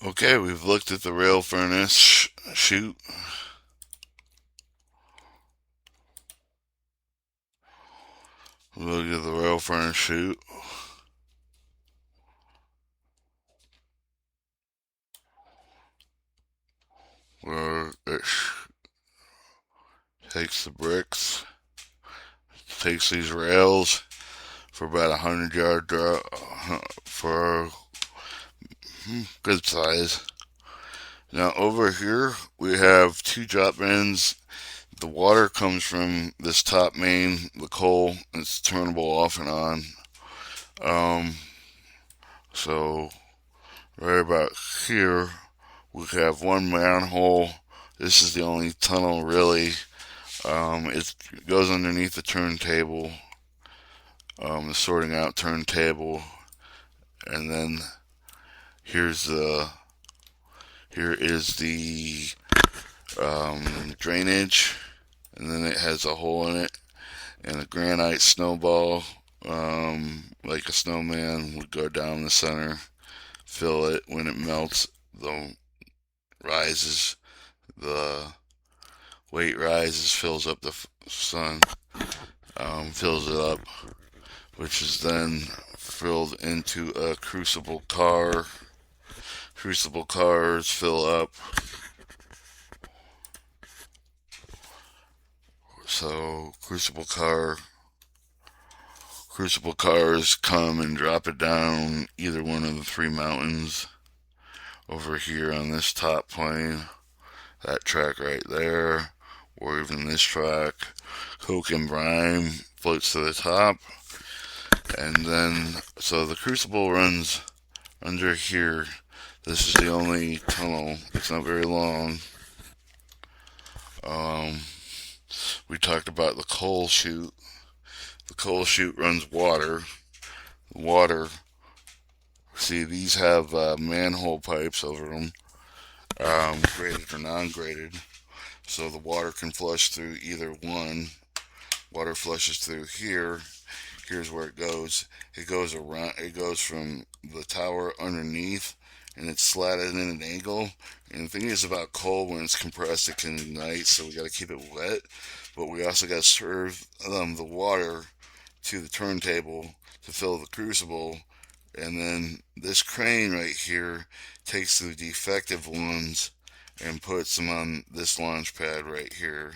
Okay, we've looked at the rail furnace chute. Look at the rail furnace chute where it takes the bricks, takes these rails for about 100 yard drop for good size. Now over here we have two drop ends. The water comes from this top main, the coal. It's turnable off and on. Um, so right about here we have one manhole. This is the only tunnel really. It goes underneath the turntable, the sorting out turntable, and then here's the here is the drainage, and then it has a hole in it, and a granite snowball, like a snowman, would go down the center, fill it. When it melts, the rises, the weight rises, fills up the sun, fills it up, which is then filled into a crucible car. Crucible cars fill up. So crucible cars come and drop it down either one of the three mountains over here on this top plane, that track right there, or even this track. Coke and brine floats to the top, and then so the crucible runs under here. This is the only tunnel. It's not very long. Um, we talked about the coal chute. The coal chute runs water. Water. See, these have manhole pipes over them, graded or non-graded, so the water can flush through either one. Water flushes through here. Here's where it goes. It goes around. It goes from the tower underneath, and it's slatted in an angle. And the thing is about coal, when it's compressed, it can ignite. So we got to keep it wet, but we also got to serve the water to the turntable to fill the crucible. And then this crane right here takes the defective ones and puts them on this launch pad right here.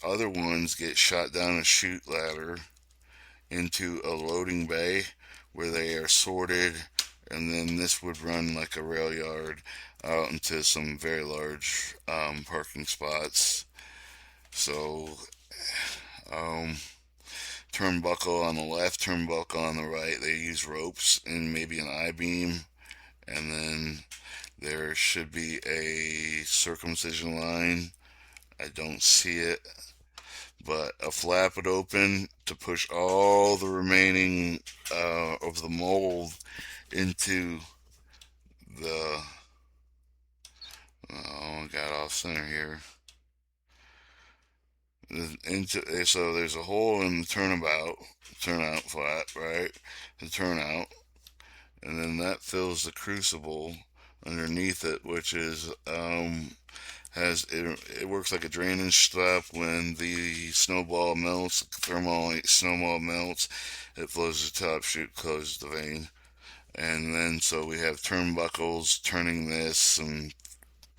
Other ones get shot down a chute ladder into a loading bay where they are sorted, and then this would run like a rail yard out into some very large parking spots. So, um, turnbuckle on the left, turnbuckle on the right, they use ropes and maybe an I-beam, and then there should be a circumcision line. I don't see it, but a flap would open to push all the remaining of the mold into the. Oh, I got off center here. So there's a hole in the turnout flap, right? The turnout, and then that fills the crucible underneath it, which is has it works like a drainage stop. When the snowball melts, thermal snowball melts, it flows to the top chute, closes the vein. And then so we have turnbuckles turning this, some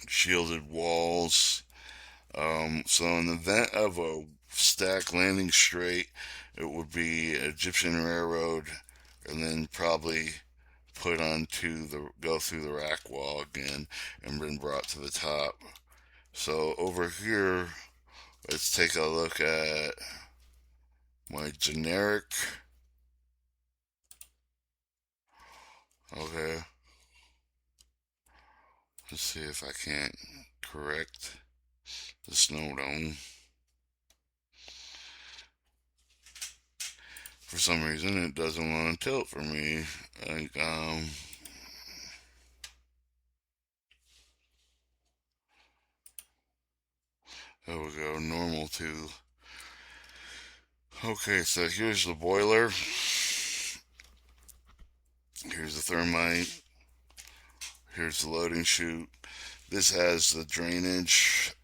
shielded walls. So in the event of a stack landing straight, it would be Egyptian railroad, and then probably put onto the go through the rack wall again and been brought to the top. So over here, let's take a look at my generic. Okay, let's see if I can't correct the snow dome. For some reason, it doesn't want to tilt for me. Like, there we go, normal to. Okay, so here's the boiler. Here's the thermite. Here's the loading chute. This has the drainage.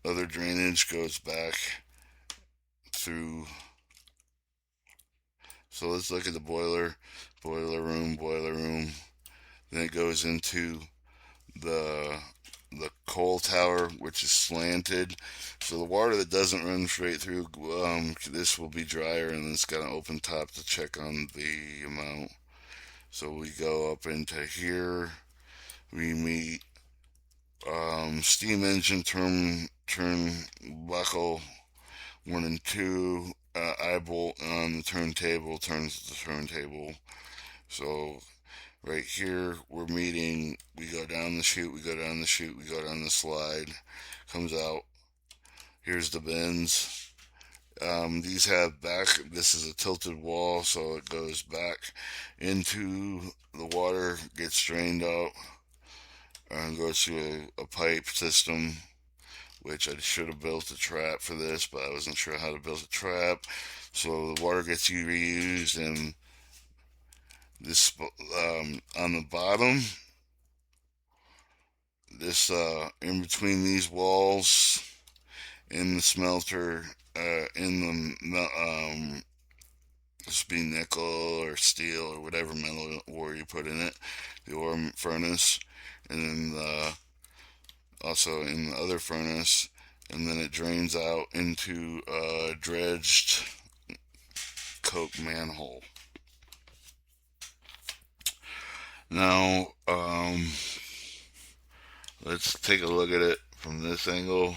Other drainage goes back through. So let's look at the boiler room. Then it goes into the the coal tower, which is slanted. So the water that doesn't run straight through, this will be drier, and it's got an open top to check on the amount. So we go up into here. We meet steam engine turnbuckle 1 and 2. Eye bolt on the turntable turns the turntable. So right here we're meeting. We go down the chute. We go down the chute. We go down the slide. Comes out. Here's the bins. These have back. This is a tilted wall, so it goes back into the water, gets drained out, and goes through a pipe system. Which I should have built a trap for this, but I wasn't sure how to build a trap. So the water gets reused, and this on the bottom, this in between these walls in the smelter, in the this be nickel or steel or whatever metal ore you put in it, the ore furnace, and then also in the other furnace, and then it drains out into a dredged coke manhole. Now, let's take a look at it from this angle.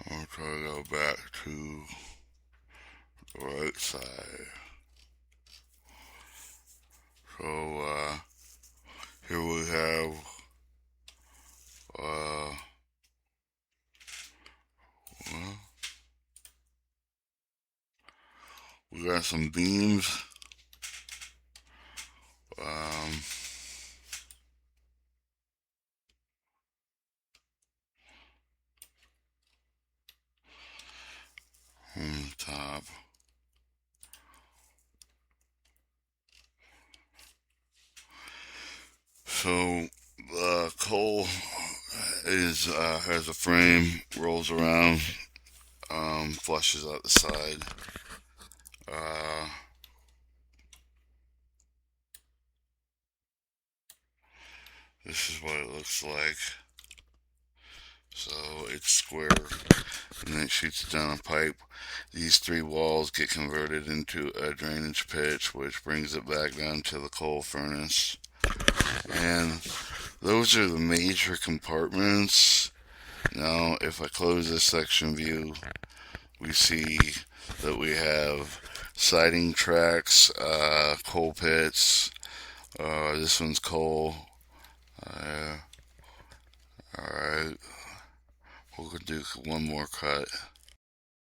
I'll try to go back to the right side. So, here we have, well, we got some beams. Um, on the top. So the coal is has a frame, rolls around, flushes out the side. Uh, this is what it looks like. So it's square, and then it shoots down a pipe. These 3 walls get converted into a drainage pitch, which brings it back down to the coal furnace. And those are the major compartments. Now, if I close this section view, we see that we have siding tracks, coal pits. This one's coal. Alright, we'll do one more cut.